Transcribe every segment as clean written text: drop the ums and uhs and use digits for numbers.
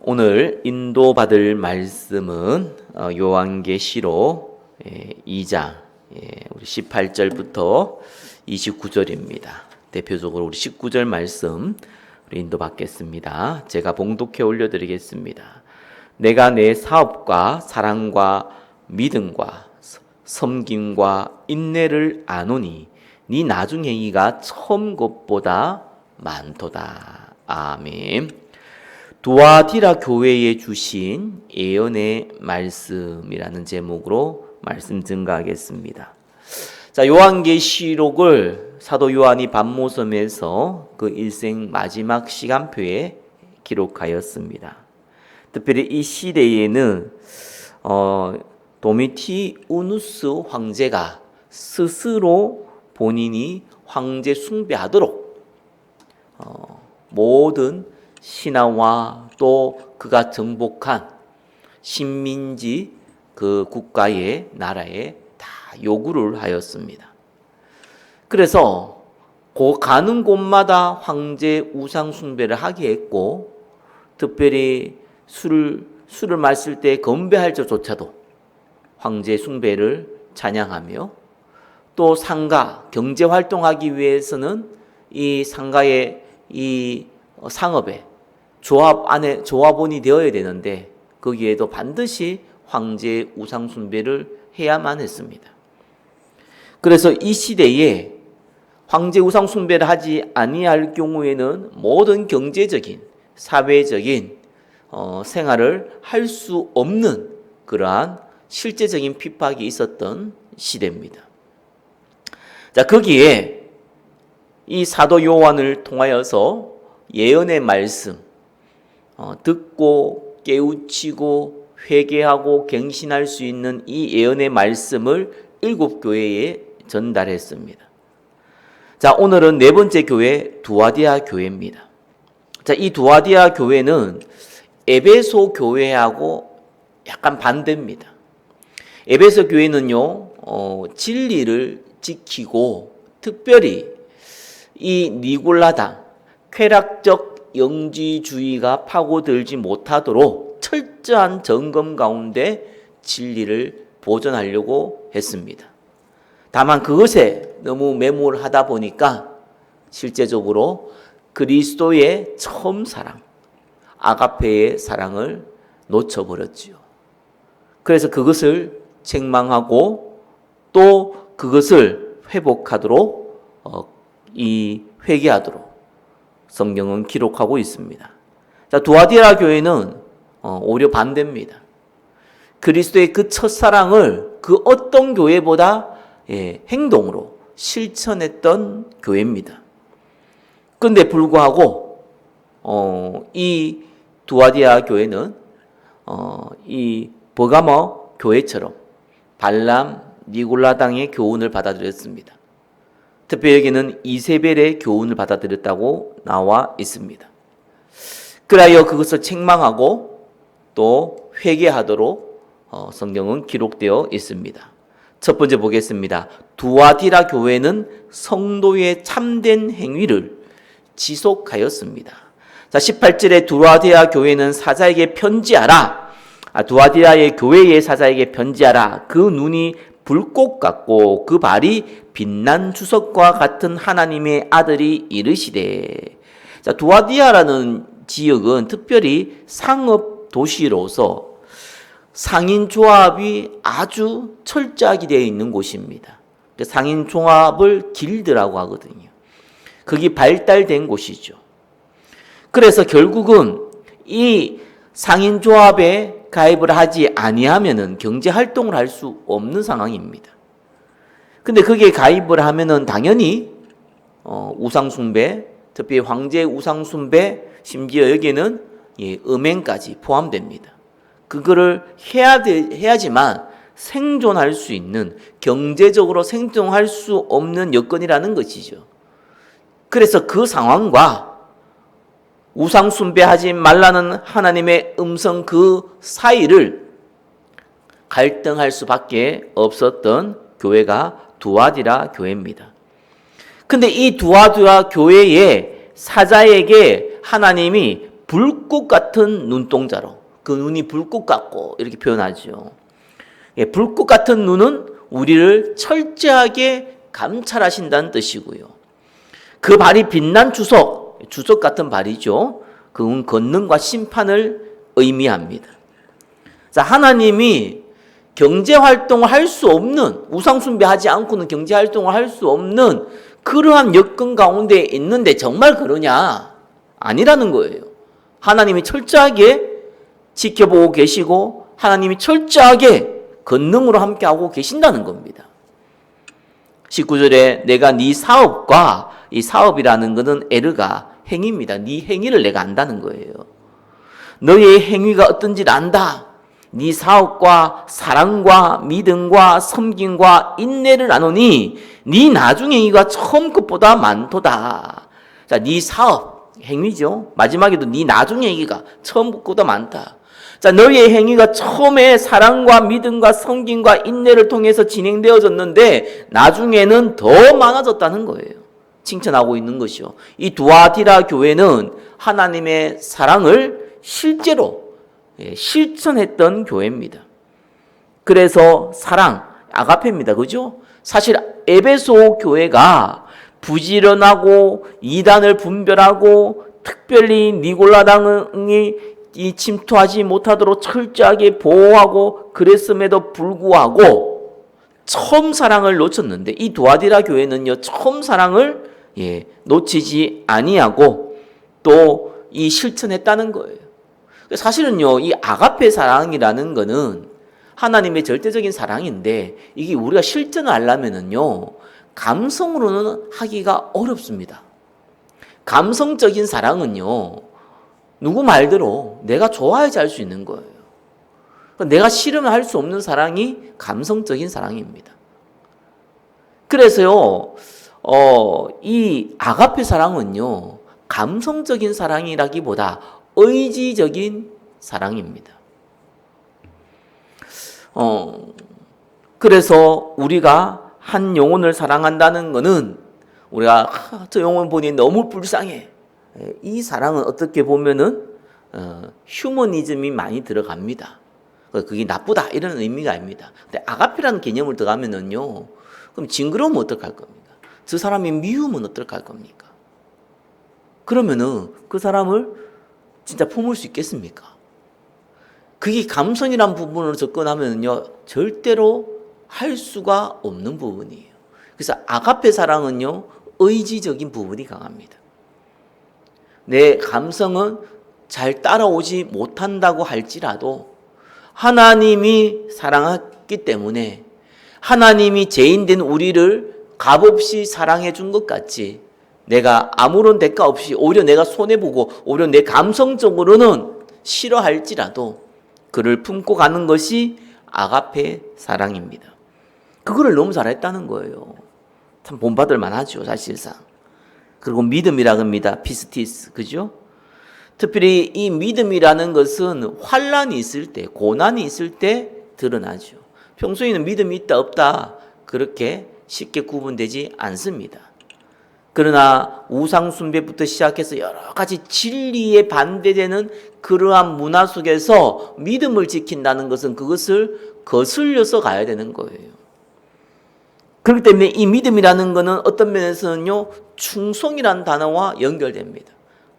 오늘 인도받을 말씀은 요한계시록 2장 우리 18절부터 29절입니다. 대표적으로 우리 19절 말씀 우리 인도받겠습니다. 제가 봉독해 올려드리겠습니다. 내가 내 사업과 사랑과 믿음과 섬김과 인내를 아노니 네 나중 행위가 처음 것보다 많도다. 아멘. 두아디라 교회에 주신 예언의 말씀이라는 제목으로 말씀 증가하겠습니다. 자, 요한계시록을 사도 요한이 반모섬에서 그 일생 마지막 시간표에 기록하였습니다. 특별히 이 시대에는 도미티우누스 황제가 스스로 본인이 황제 숭배하도록 모든 신하와 또 그가 정복한 식민지 그 국가의 나라에 다 요구를 하였습니다. 그래서 가는 곳마다 황제 우상 숭배를 하게 했고, 특별히 술을 마실 때 건배할 적조차도 황제 숭배를 찬양하며, 또 상가 경제 활동하기 위해서는 이 상가의 이 상업에 조합원이 되어야 되는데 거기에도 반드시 황제 우상 숭배를 해야만 했습니다. 그래서 이 시대에 황제 우상 숭배를 하지 아니할 경우에는 모든 경제적인 사회적인 생활을 할 수 없는 그러한 실제적인 핍박이 있었던 시대입니다. 자, 거기에 이 사도 요한을 통하여서 예언의 말씀 듣고 깨우치고 회개하고 갱신할 수 있는 이 예언의 말씀을 7교회에 전달했습니다. 자, 오늘은 네 번째 교회 두아디아 교회입니다. 자, 이 두아디아 교회는 에베소 교회하고 약간 반대입니다. 에베소 교회는요, 진리를 지키고 특별히 이 니골라당 쾌락적 영지주의가 파고들지 못하도록 철저한 점검 가운데 진리를 보존하려고 했습니다. 다만 그것에 너무 매몰하다 보니까 실제적으로 그리스도의 처음 사랑, 아가페의 사랑을 놓쳐버렸지요. 그래서 그것을 책망하고 또 그것을 회복하도록 회개하도록 성경은 기록하고 있습니다. 자, 두아디아 교회는 오히려 반대입니다. 그리스도의 그 첫사랑을 그 어떤 교회보다 행동으로 실천했던 교회입니다. 그런데 불구하고 이 두아디아 교회는 이 버가모 교회처럼 발람, 니골라당의 교훈을 받아들였습니다. 특별히 여기는 이세벨의 교훈을 받아들였다고 나와 있습니다. 그리하여 그것을 책망하고 또 회개하도록 성경은 기록되어 있습니다. 첫 번째 보겠습니다. 두아디라 교회는 성도의 참된 행위를 지속하였습니다. 자, 18절에 두아디아 교회는 사자에게 편지하라. 두아디아의 교회의 사자에게 편지하라. 그 눈이 불꽃 같고 그 발이 빛난 주석과 같은 하나님의 아들이 이르시되. 자, 두아디아라는 지역은 특별히 상업 도시로서 상인 조합이 아주 철저하게 되어 있는 곳입니다. 상인 조합을 길드라고 하거든요. 그게 발달된 곳이죠. 그래서 결국은 이 상인 조합에 가입을 하지 아니하면은 경제 활동을 할 수 없는 상황입니다. 근데 거기에 가입을 하면은 당연히 우상 숭배, 특히 황제 우상 숭배, 심지어 여기에는 음행까지 포함됩니다. 그거를 해야지만 생존할 수 있는, 경제적으로 생존할 수 없는 여건이라는 것이죠. 그래서 그 상황과 우상 숭배하지 말라는 하나님의 음성 그 사이를 갈등할 수밖에 없었던 교회가 두아디라 교회입니다. 근데 이 두아디라 교회의 사자에게 하나님이 불꽃 같은 눈동자로, 그 눈이 불꽃 같고 이렇게 표현하죠. 불꽃 같은 눈은 우리를 철저하게 감찰하신다는 뜻이고요. 그 발이 빛난 주석 같은 발이죠. 그건 권능과 심판을 의미합니다. 자, 하나님이 경제활동을 할 수 없는, 우상숭배하지 않고는 경제활동을 할 수 없는 그러한 여건 가운데 있는데 정말 그러냐? 아니라는 거예요. 하나님이 철저하게 지켜보고 계시고 하나님이 철저하게 권능으로 함께하고 계신다는 겁니다. 19절에 내가 네 사업과, 이 사업이라는 것은 에르가, 행위입니다. 네 행위를 내가 안다는 거예요. 너의 행위가 어떤지를 안다. 네 사업과 사랑과 믿음과 섬김과 인내를 아노니 네 나중 행위가 처음 것보다 많도다. 자, 네 사업 행위죠. 마지막에도 네 나중 행위가 처음 것보다 많다. 자, 너의 행위가 처음에 사랑과 믿음과 섬김과 인내를 통해서 진행되어졌는데 나중에는 더 많아졌다는 거예요. 칭찬하고 있는 것이요. 이 두아디라 교회는 하나님의 사랑을 실제로 실천했던 교회입니다. 그래서 사랑, 아가페입니다. 그죠? 사실 에베소 교회가 부지런하고 이단을 분별하고 특별히 니골라당이 이 침투하지 못하도록 철저하게 보호하고 그랬음에도 불구하고 처음 사랑을 놓쳤는데 이 두아디라 교회는요, 처음 사랑을 놓치지 아니하고 또 이 실천했다는 거예요. 사실은요, 이 아가페 사랑이라는 거는 하나님의 절대적인 사랑인데 이게 우리가 실천을 하려면은요, 감성으로는 하기가 어렵습니다. 감성적인 사랑은요, 누구 말대로 내가 좋아야지 할 수 있는 거예요. 내가 싫으면 할 수 없는 사랑이 감성적인 사랑입니다. 그래서요, 이 아가페 사랑은요, 감성적인 사랑이라기보다 의지적인 사랑입니다. 그래서 우리가 한 영혼을 사랑한다는 것은 우리가 저 영혼 보니 너무 불쌍해. 이 사랑은 어떻게 보면은 휴머니즘이 많이 들어갑니다. 그게 나쁘다 이런 의미가 아닙니다. 근데 아가페라는 개념을 들어가면은요, 그럼 징그러우면 어떡할 겁니까? 저 사람이 미우면 어떡할 겁니까? 그러면은 그 사람을 진짜 품을 수 있겠습니까? 그게 감성이란 부분으로 접근하면요, 절대로 할 수가 없는 부분이에요. 그래서 아가페 사랑은요, 의지적인 부분이 강합니다. 내 감성은 잘 따라오지 못한다고 할지라도 하나님이 사랑했기 때문에 하나님이 죄인된 우리를 값없이 사랑해 준 것 같이 내가 아무런 대가 없이 오히려 내가 손해보고 오히려 내 감성적으로는 싫어할지라도 그를 품고 가는 것이 아가페 사랑입니다. 그거를 너무 잘했다는 거예요. 참 본받을 만하죠, 사실상. 그리고 믿음이라고 합니다. 피스티스, 그죠? 특별히 이 믿음이라는 것은 환란이 있을 때, 고난이 있을 때 드러나죠. 평소에는 믿음이 있다 없다 그렇게 쉽게 구분되지 않습니다. 그러나 우상숭배부터 시작해서 여러 가지 진리에 반대되는 그러한 문화 속에서 믿음을 지킨다는 것은 그것을 거슬려서 가야 되는 거예요. 그렇기 때문에 이 믿음이라는 것은 어떤 면에서는요, 충성이라는 단어와 연결됩니다.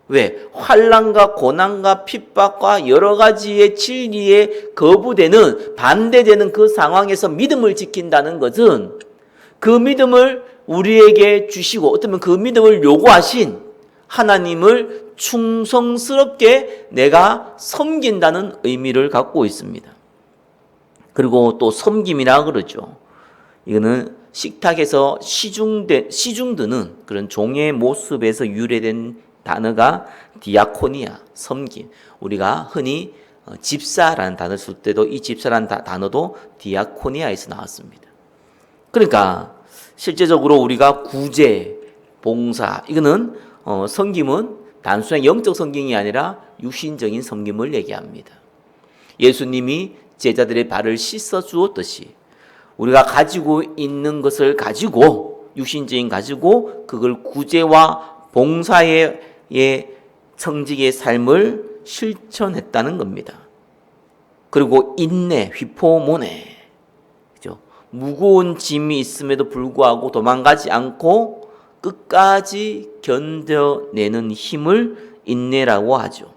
왜? 환난과 고난과 핍박과 여러 가지의 진리에 거부되는, 반대되는 그 상황에서 믿음을 지킨다는 것은 그 믿음을 우리에게 주시고 어쩌면 그 믿음을 요구하신 하나님을 충성스럽게 내가 섬긴다는 의미를 갖고 있습니다. 그리고 또 섬김이라 그러죠. 이거는 식탁에서 시중드는 그런 종의 모습에서 유래된 단어가 디아코니아, 섬김. 우리가 흔히 집사라는 단어를 쓸 때도 이 집사라는 단어도 디아코니아에서 나왔습니다. 그러니까 실제적으로 우리가 구제, 봉사, 이거는 섬김은 단순한 영적 섬김이 아니라 육신적인 섬김을 얘기합니다. 예수님이 제자들의 발을 씻어 주었듯이 우리가 가지고 있는 것을 가지고 육신적인 가지고 그걸 구제와 봉사에 청직의 삶을 실천했다는 겁니다. 그리고 인내, 휘포모네. 그죠? 무거운 짐이 있음에도 불구하고 도망가지 않고 끝까지 견뎌내는 힘을 인내라고 하죠.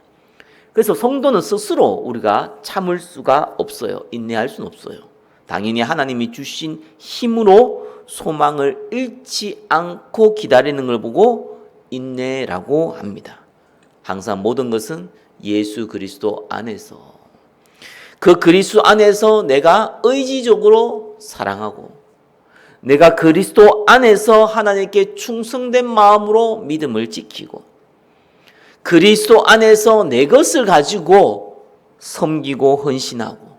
그래서 성도는 스스로 우리가 참을 수가 없어요. 인내할 수는 없어요. 당연히 하나님이 주신 힘으로 소망을 잃지 않고 기다리는 걸 보고 인내라고 합니다. 항상 모든 것은 예수 그리스도 안에서, 그 그리스도 안에서 내가 의지적으로 사랑하고, 내가 그리스도 안에서 하나님께 충성된 마음으로 믿음을 지키고, 그리스도 안에서 내 것을 가지고 섬기고 헌신하고,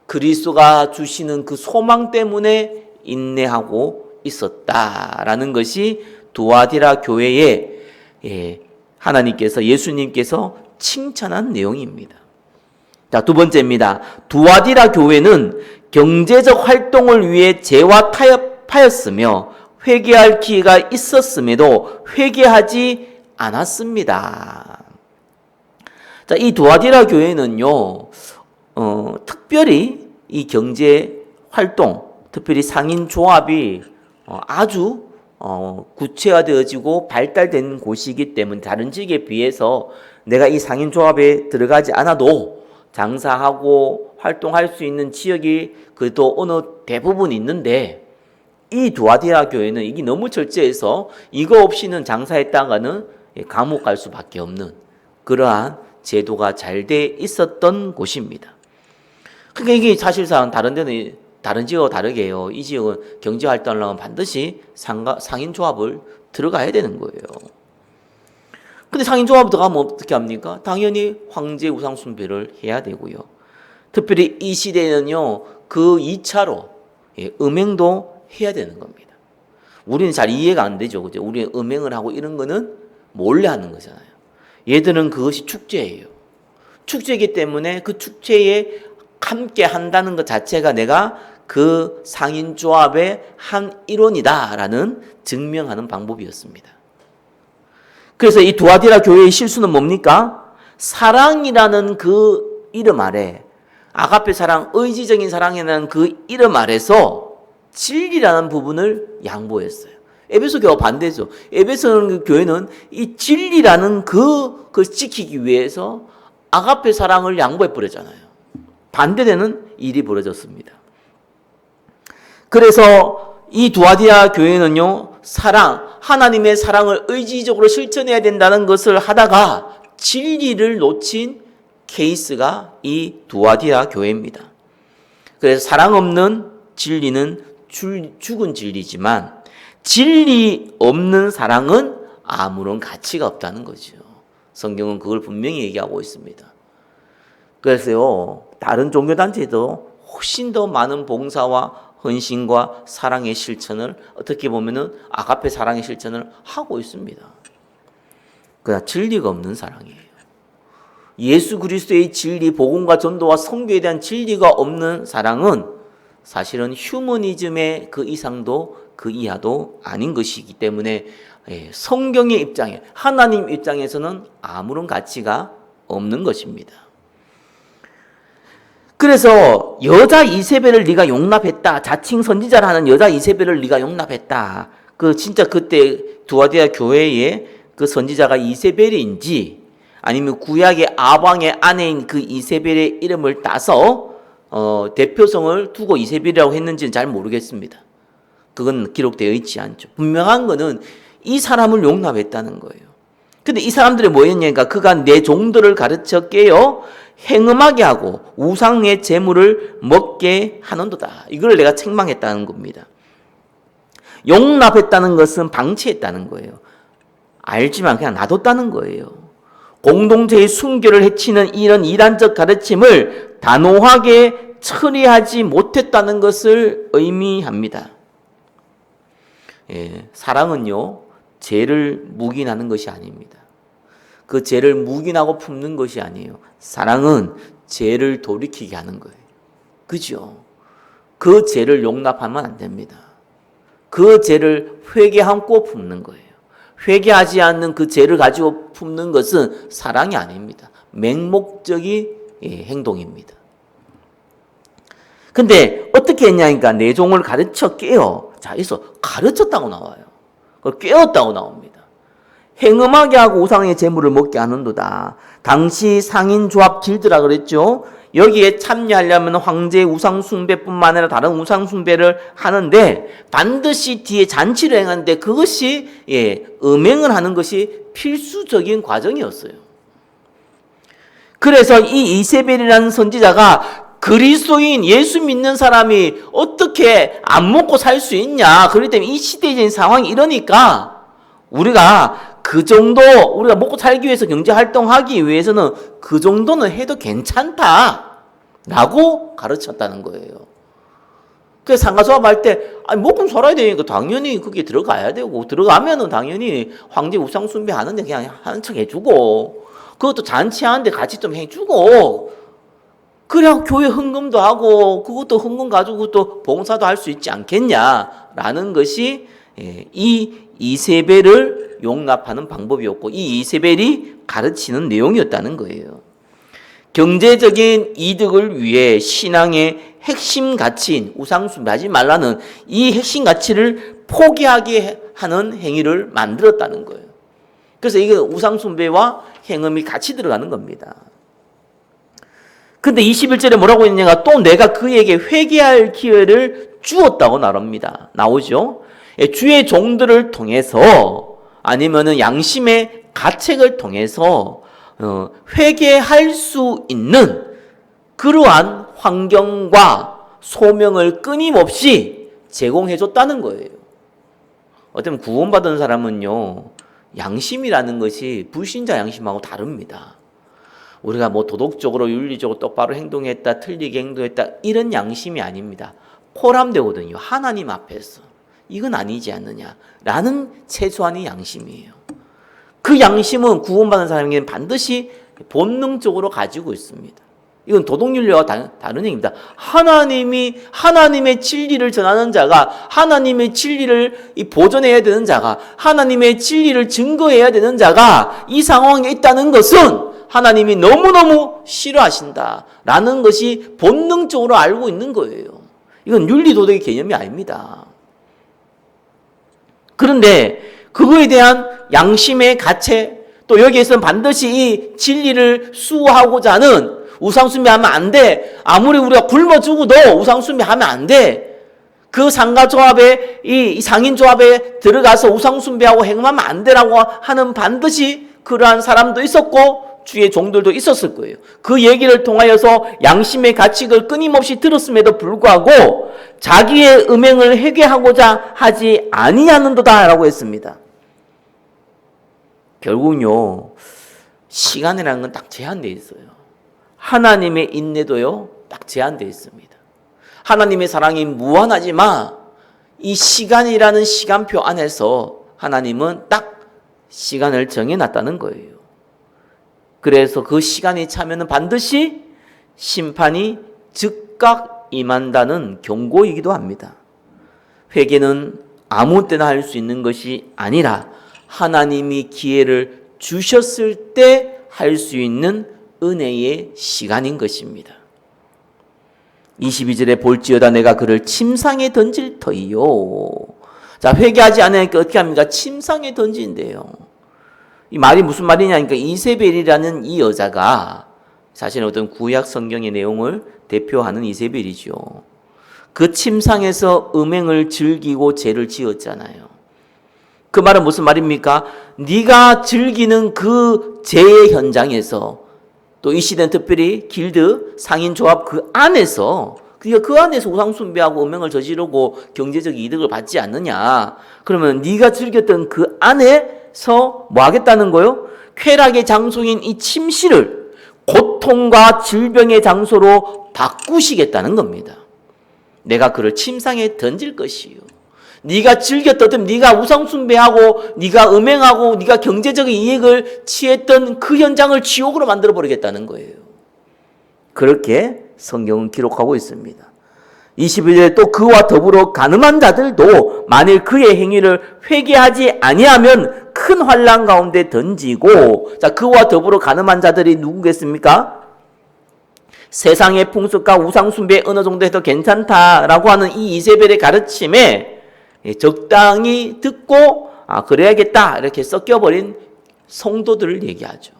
그리스도가 주시는 그 소망 때문에 인내하고 있었다라는 것이 두아디라 교회에 하나님께서, 예수님께서 칭찬한 내용입니다. 자, 두 번째입니다. 두아디라 교회는 경제적 활동을 위해 재와 타협하였으며 회개할 기회가 있었음에도 회개하지 않았습니다. 자, 이 두아디라 교회는요, 특별히 이 경제 활동, 특별히 상인 조합이 아주 구체화되어지고 발달된 곳이기 때문에 다른 지역에 비해서 내가 이 상인 조합에 들어가지 않아도 장사하고 활동할 수 있는 지역이 그래도 어느 대부분 있는데, 이 두아디라 교회는 이게 너무 철저해서 이거 없이는 장사했다가는 감옥 갈 수밖에 없는 그러한 제도가 잘 돼 있었던 곳입니다. 그러니까 이게 사실상 다른 데는, 다른 지역과 다르게요, 이 지역은 경제 활동을 하면 반드시 상인 조합을 들어가야 되는 거예요. 근데 상인 조합 들어가면 어떻게 합니까? 당연히 황제 우상 숭배를 해야 되고요. 특별히 이 시대에는요, 그 2차로 음행도 해야 되는 겁니다. 우리는 잘 이해가 안 되죠. 그죠? 우리는 음행을 하고 이런 거는 몰래 하는 거잖아요. 얘들은 그것이 축제예요. 축제이기 때문에 그 축제에 함께 한다는 것 자체가 내가 그 상인 조합의 한 일원이다라는 증명하는 방법이었습니다. 그래서 이 두아디라 교회의 실수는 뭡니까? 사랑이라는 그 이름 아래, 아가페 사랑, 의지적인 사랑이라는 그 이름 아래서 진리라는 부분을 양보했어요. 에베소 교회와 반대죠. 에베소 교회는 이 진리라는 그걸 지키기 위해서 아가페 사랑을 양보해버렸잖아요. 반대되는 일이 벌어졌습니다. 그래서 이 두아디라 교회는요, 사랑, 하나님의 사랑을 의지적으로 실천해야 된다는 것을 하다가 진리를 놓친 케이스가 이 두아디라 교회입니다. 그래서 사랑 없는 진리는 죽은 진리지만 진리 없는 사랑은 아무런 가치가 없다는 거죠. 성경은 그걸 분명히 얘기하고 있습니다. 그래서요, 다른 종교단체도 훨씬 더 많은 봉사와 헌신과 사랑의 실천을, 어떻게 보면은 아가페 사랑의 실천을 하고 있습니다. 그러나 진리가 없는 사랑이에요. 예수 그리스도의 진리, 복음과 전도와 선교에 대한 진리가 없는 사랑은 사실은 휴머니즘의 그 이상도 그 이하도 아닌 것이기 때문에 성경의 입장에, 하나님 입장에서는 아무런 가치가 없는 것입니다. 그래서 여자 이세벨을 네가 용납했다, 자칭 선지자라는 여자 이세벨을 네가 용납했다, 그 진짜 그때 두아디라 교회의 그 선지자가 이세벨인지 아니면 구약의 아방의 아내인 그 이세벨의 이름을 따서 대표성을 두고 이세벨이라고 했는지는 잘 모르겠습니다. 그건 기록되어 있지 않죠. 분명한 거는 이 사람을 용납했다는 거예요. 근데 이 사람들이 뭐였냐니까, 그가 내 종들을 가르쳐 깨어 행음하게 하고 우상의 재물을 먹게 하는도다. 이걸 내가 책망했다는 겁니다. 용납했다는 것은 방치했다는 거예요. 알지만 그냥 놔뒀다는 거예요. 공동체의 순결을 해치는 이런 이단적 가르침을 단호하게 처리하지 못했다는 것을 의미합니다. 사랑은요, 죄를 묵인하는 것이 아닙니다. 그 죄를 묵인하고 품는 것이 아니에요. 사랑은 죄를 돌이키게 하는 거예요. 그죠? 그 죄를 용납하면 안 됩니다. 그 죄를 회개하고 품는 거예요. 회개하지 않는 그 죄를 가지고 품는 것은 사랑이 아닙니다. 맹목적인 행동입니다. 근데 어떻게 했냐니까 내 종을 가르쳐 깨어. 자, 여기서 가르쳤다고 나와요. 그걸 깨웠다고 나옵니다. 행음하게 하고 우상의 재물을 먹게 하는도다. 당시 상인조합 길드라 그랬죠. 여기에 참여하려면 황제의 우상 숭배뿐만 아니라 다른 우상 숭배를 하는데 반드시 뒤에 잔치를 행하는데 그것이 음행을 하는 것이 필수적인 과정이었어요. 그래서 이 이세벨이라는 선지자가 그리스도인 예수 믿는 사람이 어떻게 안 먹고 살 수 있냐. 그렇기 때문에 이 시대적인 상황이 이러니까 우리가 그 정도 우리가 먹고 살기 위해서 경제 활동하기 위해서는 그 정도는 해도 괜찮다라고 가르쳤다는 거예요. 그래서 상가조합 할 때 먹고 살아야 되니까 당연히 그게 들어가야 되고 들어가면은 당연히 황제 우상 숭배하는데 그냥 하는 척 해주고 그것도 잔치하는데 같이 좀 해주고 그래야 교회 헌금도 하고 그것도 헌금 가지고 또 봉사도 할 수 있지 않겠냐라는 것이 이 이세벨을 용납하는 방법이었고 이 이세벨이 가르치는 내용이었다는 거예요. 경제적인 이득을 위해 신앙의 핵심 가치인 우상숭배하지 말라는 이 핵심 가치를 포기하게 하는 행위를 만들었다는 거예요. 그래서 이게 우상숭배와 행음이 같이 들어가는 겁니다. 근데 21절에 뭐라고 했냐가 또 내가 그에게 회개할 기회를 주었다고 나오죠. 주의 종들을 통해서 아니면은 양심의 가책을 통해서 회개할 수 있는 그러한 환경과 소명을 끊임없이 제공해줬다는 거예요. 어쩌면 구원받은 사람은요, 양심이라는 것이 불신자 양심하고 다릅니다. 우리가 뭐 도덕적으로 윤리적으로 똑바로 행동했다, 틀리게 행동했다 이런 양심이 아닙니다. 포함되거든요. 하나님 앞에서 이건 아니지 않느냐라는 최소한의 양심이에요. 그 양심은 구원받은 사람에게는 반드시 본능적으로 가지고 있습니다. 이건 도덕윤리와 다른 얘기입니다. 하나님의 진리를 전하는 자가, 하나님의 진리를 보존해야 되는 자가, 하나님의 진리를 증거해야 되는 자가 이 상황에 있다는 것은 하나님이 너무너무 싫어하신다라는 것이 본능적으로 알고 있는 거예요. 이건 윤리도덕의 개념이 아닙니다. 그런데 그거에 대한 양심의 가책, 또 여기에서는 반드시 이 진리를 수호하고자 하는 우상숭배하면 안 돼. 아무리 우리가 굶어 죽어도 우상숭배하면 안 돼. 그 상가조합에 이 상인조합에 들어가서 우상숭배하고 행하면 안 되라고 하는 반드시 그러한 사람도 있었고 주의 종들도 있었을 거예요. 그 얘기를 통하여서 양심의 가책을 끊임없이 들었음에도 불구하고 자기의 음행을 회개하고자 하지 아니하는도다라고 했습니다. 결국은요, 시간이라는 건 딱 제한되어 있어요. 하나님의 인내도요, 딱 제한되어 있습니다. 하나님의 사랑이 무한하지만 이 시간이라는 시간표 안에서 하나님은 딱 시간을 정해놨다는 거예요. 그래서 그 시간이 차면은 반드시 심판이 즉각 임한다는 경고이기도 합니다. 회개는 아무 때나 할 수 있는 것이 아니라 하나님이 기회를 주셨을 때 할 수 있는 은혜의 시간인 것입니다. 22절에 볼지어다 내가 그를 침상에 던질 터이요. 자, 회개하지 않으니까 어떻게 합니까? 침상에 던진대요. 이 말이 무슨 말이냐니까 이세벨이라는 이 여자가 사실은 어떤 구약 성경의 내용을 대표하는 이세벨이죠. 그 침상에서 음행을 즐기고 죄를 지었잖아요. 그 말은 무슨 말입니까? 네가 즐기는 그 죄의 현장에서 또 이 시대는 특별히 길드, 상인조합 그 안에서 우상숭배하고 음행을 저지르고 경제적 이득을 받지 않느냐. 그러면 네가 즐겼던 그 안에서 뭐 하겠다는 거요? 쾌락의 장소인 이 침실을 고통과 질병의 장소로 바꾸시겠다는 겁니다. 내가 그를 침상에 던질 것이요. 네가 즐겼던, 네가 우상숭배하고 네가 음행하고 네가 경제적인 이익을 취했던 그 현장을 지옥으로 만들어 버리겠다는 거예요. 그렇게 성경은 기록하고 있습니다. 21절에 또 그와 더불어 가늠한 자들도 만일 그의 행위를 회개하지 아니하면 큰 환난 가운데 던지고, 자, 그와 더불어 가늠한 자들이 누구겠습니까? 세상의 풍습과 우상 숭배 어느 정도 해도 괜찮다라고 하는 이 이세벨의 가르침에 적당히 듣고 그래야겠다 이렇게 섞여버린 성도들을 얘기하죠.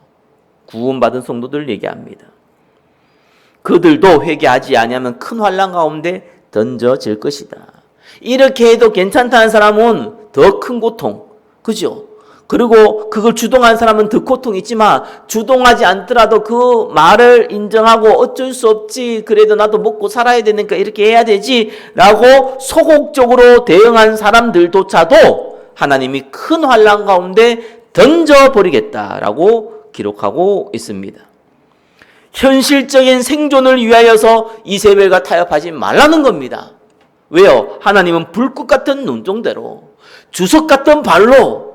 구원받은 성도들을 얘기합니다. 그들도 회개하지 아니하면 큰 환난 가운데 던져질 것이다. 이렇게 해도 괜찮다는 사람은 더 큰 고통, 그죠? 그리고 그걸 주동한 사람은 더 고통이 있지만 주동하지 않더라도 그 말을 인정하고 어쩔 수 없지, 그래도 나도 먹고 살아야 되니까 이렇게 해야 되지 라고 소극적으로 대응한 사람들조차도 하나님이 큰 환난 가운데 던져버리겠다라고 기록하고 있습니다. 현실적인 생존을 위하여서 이세벨과 타협하지 말라는 겁니다. 왜요? 하나님은 불꽃 같은 눈동대로 주석 같은 발로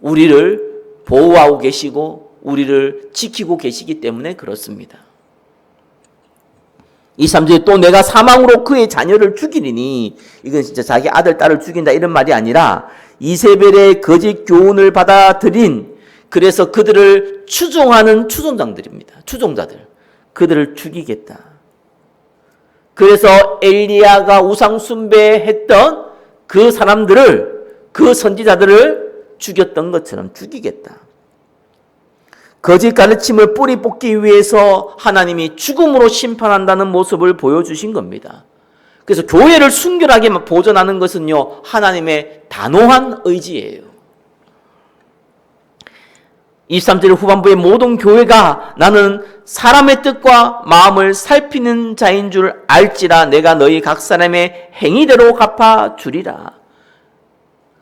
우리를 보호하고 계시고 우리를 지키고 계시기 때문에 그렇습니다. 23절에 또 내가 사망으로 그의 자녀를 죽이리니, 이건 진짜 자기 아들 딸을 죽인다 이런 말이 아니라 이세벨의 거짓 교훈을 받아들인, 그래서 그들을 추종하는 추종장들입니다. 추종자들. 그들을 죽이겠다. 그래서 엘리야가 우상 숭배했던 그 사람들을, 그 선지자들을 죽였던 것처럼 죽이겠다. 거짓 가르침을 뿌리 뽑기 위해서 하나님이 죽음으로 심판한다는 모습을 보여주신 겁니다. 그래서 교회를 순결하게 보존하는 것은요, 하나님의 단호한 의지예요. 23절 후반부의 모든 교회가 나는 사람의 뜻과 마음을 살피는 자인 줄 알지라 내가 너희 각 사람의 행위대로 갚아주리라.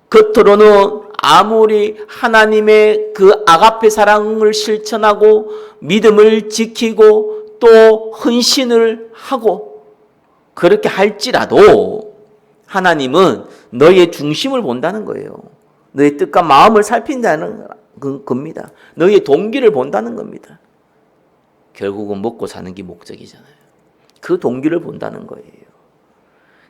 겉으로는 아무리 하나님의 그 아가페 사랑을 실천하고 믿음을 지키고 또 헌신을 하고 그렇게 할지라도 하나님은 너희의 중심을 본다는 거예요. 너희 뜻과 마음을 살핀다는 겁니다. 너희의 동기를 본다는 겁니다. 결국은 먹고 사는 게 목적이잖아요. 그 동기를 본다는 거예요.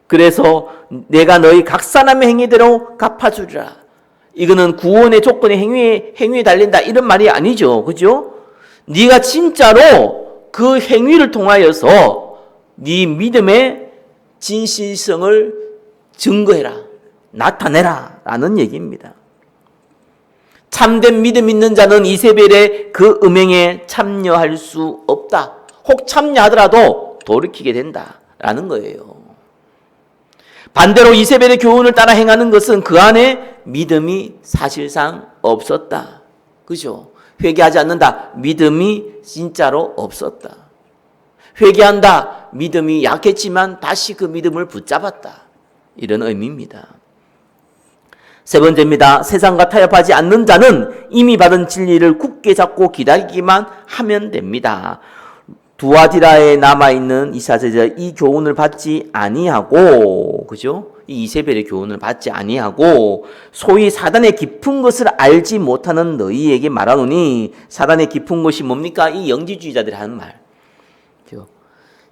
그래서 내가 너희 각 사람의 행위대로 갚아주리라. 이거는 구원의 조건이 행위에 달린다 이런 말이 아니죠. 그죠? 네가 진짜로 그 행위를 통하여서 네 믿음의 진실성을 증거해라. 나타내라. 라는 얘기입니다. 참된 믿음 있는 자는 이세벨의 그 음행에 참여할 수 없다. 혹 참여하더라도 돌이키게 된다. 라는 거예요. 반대로 이세벨의 교훈을 따라 행하는 것은 그 안에 믿음이 사실상 없었다. 그죠? 회개하지 않는다. 믿음이 진짜로 없었다. 회개한다. 믿음이 약했지만 다시 그 믿음을 붙잡았다. 이런 의미입니다. 세 번째입니다. 세상과 타협하지 않는 자는 이미 받은 진리를 굳게 잡고 기다리기만 하면 됩니다. 두아디라에 남아있는 이사제자 이 교훈을 받지 아니하고, 그죠? 이 이세벨의 교훈을 받지 아니하고 소위 사단의 깊은 것을 알지 못하는 너희에게 말하노니, 사단의 깊은 것이 뭡니까? 이 영지주의자들이 하는 말.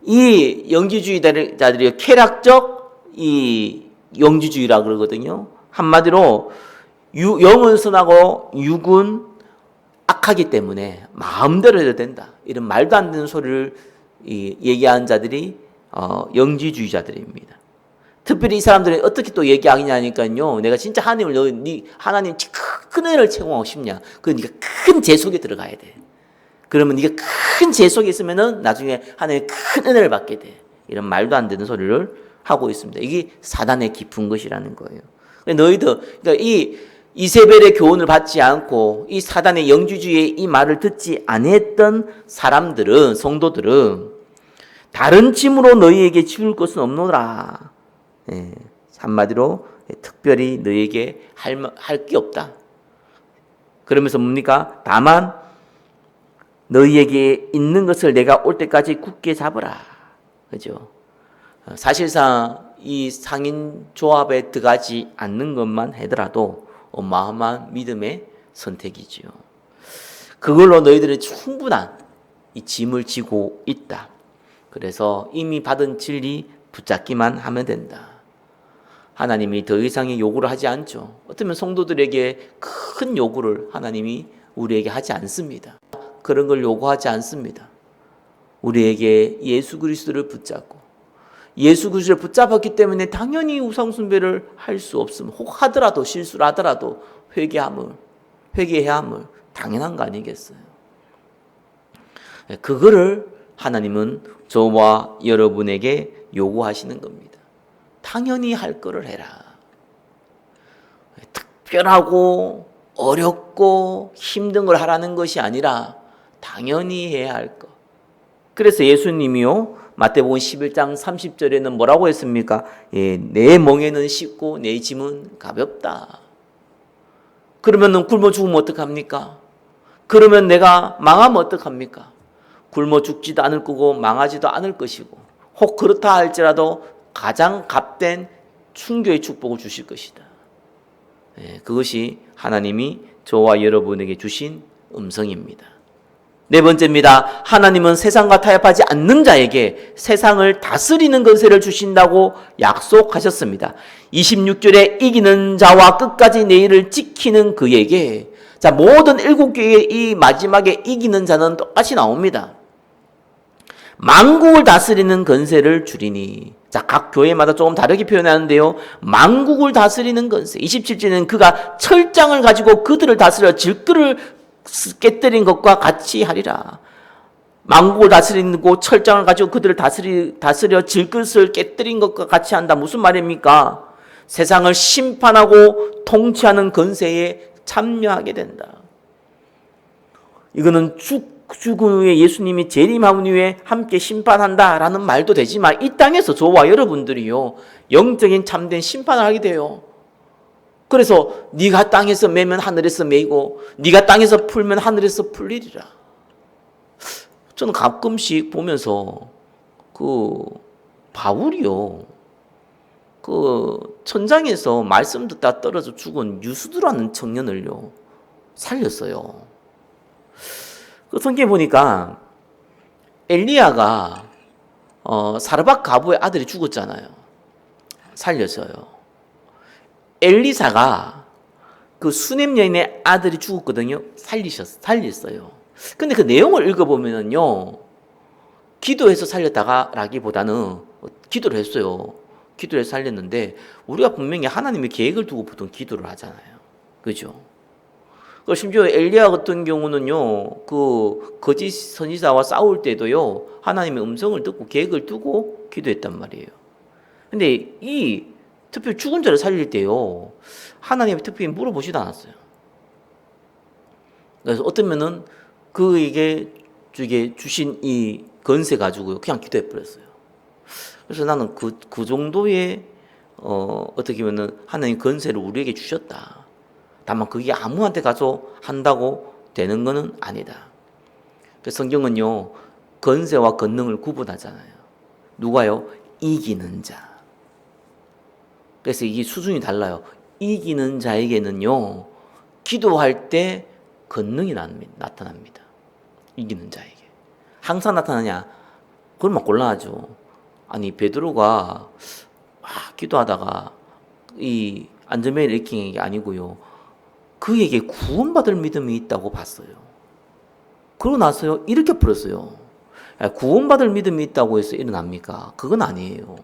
이 영지주의자들이 쾌락적 이 영지주의라 그러거든요. 한마디로 영은 선하고 육은 악하기 때문에 마음대로 해도 된다. 이런 말도 안 되는 소리를 얘기하는 자들이 영지주의자들입니다. 특별히 이 사람들이 어떻게 또 얘기하냐니까요. 내가 진짜 하나님 큰 은혜를 체험하고 싶냐? 네가 큰 재 속에 들어가야 돼. 그러면 네가 큰 재 속에 있으면은 나중에 하나님의 큰 은혜를 받게 돼. 이런 말도 안 되는 소리를 하고 있습니다. 이게 사단의 깊은 것이라는 거예요. 너희들, 그러니까 이 이세벨의 교훈을 받지 않고 이 사단의 영주주의의 이 말을 듣지 아니했던 사람들은, 성도들은 다른 짐으로 너희에게 지울 것은 없노라. 한마디로 특별히 너희에게 할 게 없다. 그러면서 뭡니까? 다만 너희에게 있는 것을 내가 올 때까지 굳게 잡으라. 그죠? 사실상 이 상인 조합에 들어가지 않는 것만 하더라도 어마어마한 믿음의 선택이지요. 그걸로 너희들은 충분한 이 짐을 지고 있다. 그래서 이미 받은 진리 붙잡기만 하면 된다. 하나님이 더 이상의 요구를 하지 않죠. 어쩌면 성도들에게 큰 요구를 하나님이 우리에게 하지 않습니다. 그런 걸 요구하지 않습니다. 우리에게 예수 그리스도를 붙잡고 예수 그리스도를 붙잡았기 때문에 당연히 우상 숭배를 할 수 없음. 혹 하더라도 실수를 하더라도 회개해야 함을 당연한 거 아니겠어요? 그거를 하나님은 저와 여러분에게 요구하시는 겁니다. 당연히 할 거를 해라. 특별하고 어렵고 힘든 걸 하라는 것이 아니라 당연히 해야 할 것. 그래서 예수님이요 마태복음 11장 30절에는 뭐라고 했습니까? 내 멍에는 쉽고 내 짐은 가볍다. 그러면 굶어 죽으면 어떡합니까? 그러면 내가 망하면 어떡합니까? 굶어 죽지도 않을 거고 망하지도 않을 것이고 혹 그렇다 할지라도 가장 값된 순교의 축복을 주실 것이다. 그것이 하나님이 저와 여러분에게 주신 음성입니다. 네 번째입니다. 하나님은 세상과 타협하지 않는 자에게 세상을 다스리는 권세를 주신다고 약속하셨습니다. 26절에 이기는 자와 끝까지 내 일을 지키는 그에게, 자, 모든 7교회의 이 마지막에 이기는 자는 똑같이 나옵니다. 만국을 다스리는 권세를 주리니, 자, 각 교회마다 조금 다르게 표현하는데요. 만국을 다스리는 권세. 27절에는 그가 철장을 가지고 그들을 다스려 질그를 깨뜨린 것과 같이 하리라. 만국을 다스리고 철장을 가지고 그들을 다스려 질그릇을 깨뜨린 것과 같이 한다. 무슨 말입니까? 세상을 심판하고 통치하는 권세에 참여하게 된다. 이거는 죽은 후에 예수님이 재림한 후에 함께 심판한다라는 말도 되지만 이 땅에서 저와 여러분들이요 영적인 참된 심판을 하게 돼요. 그래서 네가 땅에서 매면 하늘에서 매이고 네가 땅에서 풀면 하늘에서 풀리리라. 저는 가끔씩 보면서 바울이요 천장에서 말씀 듣다 떨어져 죽은 유수두라는 청년을요 살렸어요. 성경에 보니까 엘리야가 사르밧 가부의 아들이 죽었잖아요. 살렸어요. 엘리사가 수넴 여인의 아들이 죽었거든요. 살렸어요. 근데 그 내용을 읽어보면요, 기도해서 살렸다가 라기보다는 기도를 했어요. 기도를 해서 살렸는데, 우리가 분명히 하나님의 계획을 두고 보통 기도를 하잖아요. 그죠? 심지어 엘리야 같은 경우는요, 거짓 선지자와 싸울 때도요, 하나님의 음성을 듣고 계획을 두고 기도했단 말이에요. 근데 특별히 죽은 자를 살릴 때요, 하나님이 특별히 물어보지도 않았어요. 그래서 어떠면은 그에게 주신 이 권세 가지고요, 그냥 기도해 버렸어요. 그래서 나는 그 정도의 어떻게 보면은 하나님 권세를 우리에게 주셨다. 다만 그게 아무한테 가서 한다고 되는 것은 아니다. 그래서 성경은요, 권세와 권능을 구분하잖아요. 누가요? 이기는 자. 그래서 이게 수준이 달라요. 이기는 자에게는요, 기도할 때 권능이 나타납니다. 이기는 자에게. 항상 나타나냐? 그러면 곤란하죠. 아니, 베드로가 기도하다가 이 안전벨을 일으킨 게 아니고요, 그에게 구원받을 믿음이 있다고 봤어요. 그러고 나서요, 일으켜 버렸어요. 구원받을 믿음이 있다고 해서 일어납니까? 그건 아니에요.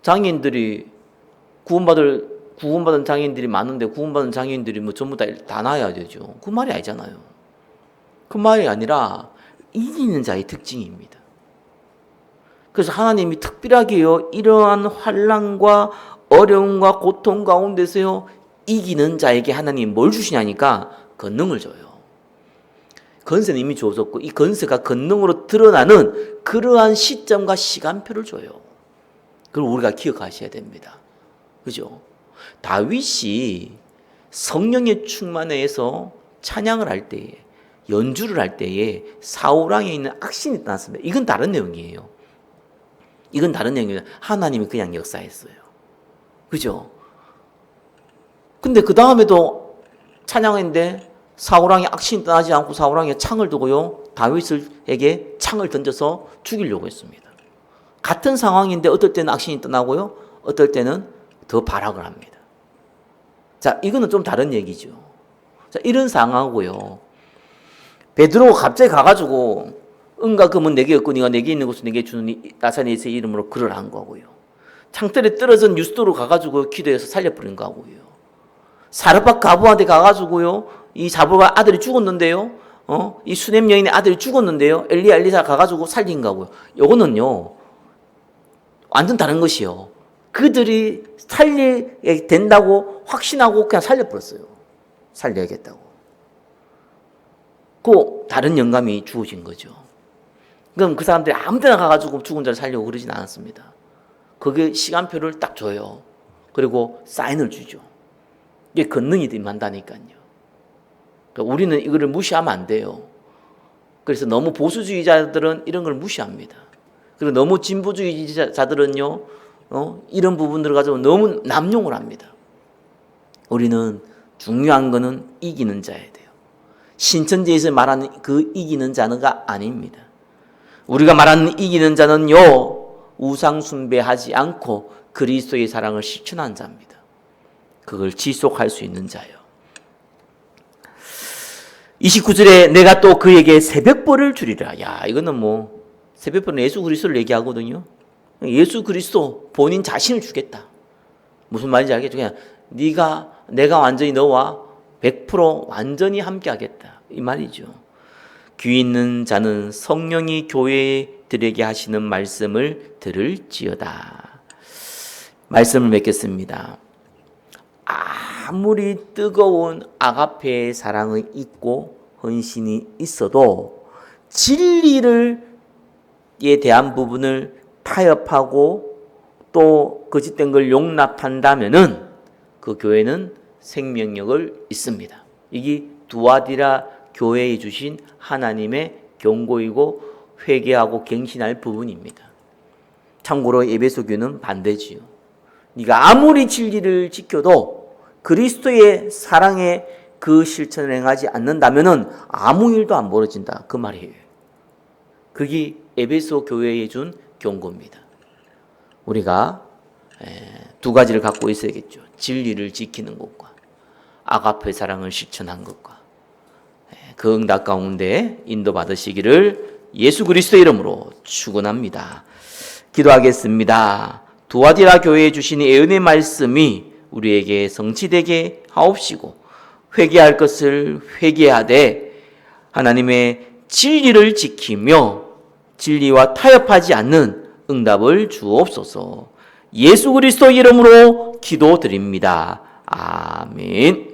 장애인들이 구원받은 장애인들이 많은데 구원받은 장애인들이 전부 다 나아야 되죠. 그 말이 아니잖아요. 그 말이 아니라 이기는 자의 특징입니다. 그래서 하나님이 특별하게요, 이러한 환난과 어려움과 고통 가운데서요, 이기는 자에게 하나님이 뭘 주시냐니까 권능을 줘요. 권세는 이미 주어졌고 이 권세가 권능으로 드러나는 그러한 시점과 시간표를 줘요. 그걸 우리가 기억하셔야 됩니다. 그죠? 다윗이 성령의 충만해서 찬양을 할 때에, 연주를 할 때에 사울왕에 있는 악신이 나타났습니다. 이건 다른 내용이에요. 이건 다른 내용이에요. 하나님이 그냥 역사했어요. 그죠? 근데 그 다음에도 찬양했는데 사울왕의 악신이 떠나지 않고 사울왕에 창을 두고요, 다윗에게 창을 던져서 죽이려고 했습니다. 같은 상황인데 어떨 때는 악신이 떠나고요. 어떨 때는 더 발악을 합니다. 자, 이거는 좀 다른 얘기죠. 자, 이런 상황하고요. 베드로가 갑자기 가가지고 은과 금은 내게 없고 네가 내게 있는 것을 내게 주는 나사렛의 이름으로 글을 한 거고요. 창틀에 떨어진 유스도로 가가지고 기도해서 살려버린 거고요. 사르밧 가부한테 가가지고요. 이 사부가 아들이 죽었는데요. 이 수넴 여인의 아들이 죽었는데요. 엘리야 엘리사 가가지고 살린 거고요. 요거는요. 완전 다른 것이요. 그들이 살리게 된다고 확신하고 그냥 살려버렸어요. 살려야겠다고. 그 다른 영감이 주어진 거죠. 그럼 그 사람들이 아무 데나 가가지고 죽은 자를 살려고 그러진 않았습니다. 그게 시간표를 딱 줘요. 그리고 사인을 주죠. 이게 권능이 임한다니까요. 그러니까 우리는 이거를 무시하면 안 돼요. 그래서 너무 보수주의자들은 이런 걸 무시합니다. 그리고 너무 진보주의자들은요, 이런 부분들을 가지고 너무 남용을 합니다. 우리는 중요한 거는 이기는 자야 돼요. 신천지에서 말하는 그 이기는 자가 아닙니다. 우리가 말하는 이기는 자는요, 우상 숭배하지 않고 그리스도의 사랑을 실천한 자입니다. 그걸 지속할 수 있는 자요. 29절에 내가 또 그에게 새벽벌을 주리라. 야, 이거는 뭐 새벽벌은 예수 그리스도를 얘기하거든요. 예수 그리스도 본인 자신을 주겠다. 무슨 말인지 알겠죠? 그냥 내가 완전히 너와 100% 완전히 함께하겠다. 이 말이죠. 귀 있는 자는 성령이 교회들에게 하시는 말씀을 들을지어다. 말씀을 맺겠습니다. 아무리 뜨거운 아가페의 사랑이 있고 헌신이 있어도 진리에 대한 부분을 타협하고 또 거짓된 걸 용납한다면은 그 교회는 생명력을 잃습니다. 이게 두아디라 교회에 주신 하나님의 경고이고 회개하고 갱신할 부분입니다. 참고로 에베소 교회는 반대지요. 네가 아무리 진리를 지켜도 그리스도의 사랑의 그 실천을 행하지 않는다면은 아무 일도 안 벌어진다. 그 말이에요. 그게 에베소 교회에 준 경고입니다. 우리가 두 가지를 갖고 있어야겠죠. 진리를 지키는 것과 아가페 사랑을 실천한 것과 그 응답 가운데 인도받으시기를 예수 그리스도의 이름으로 축원합니다. 기도하겠습니다. 두아디라 교회에 주신 이 은혜의 말씀이 우리에게 성취되게 하옵시고 회개할 것을 회개하되 하나님의 진리를 지키며 진리와 타협하지 않는 응답을 주옵소서. 예수 그리스도 이름으로 기도드립니다. 아멘.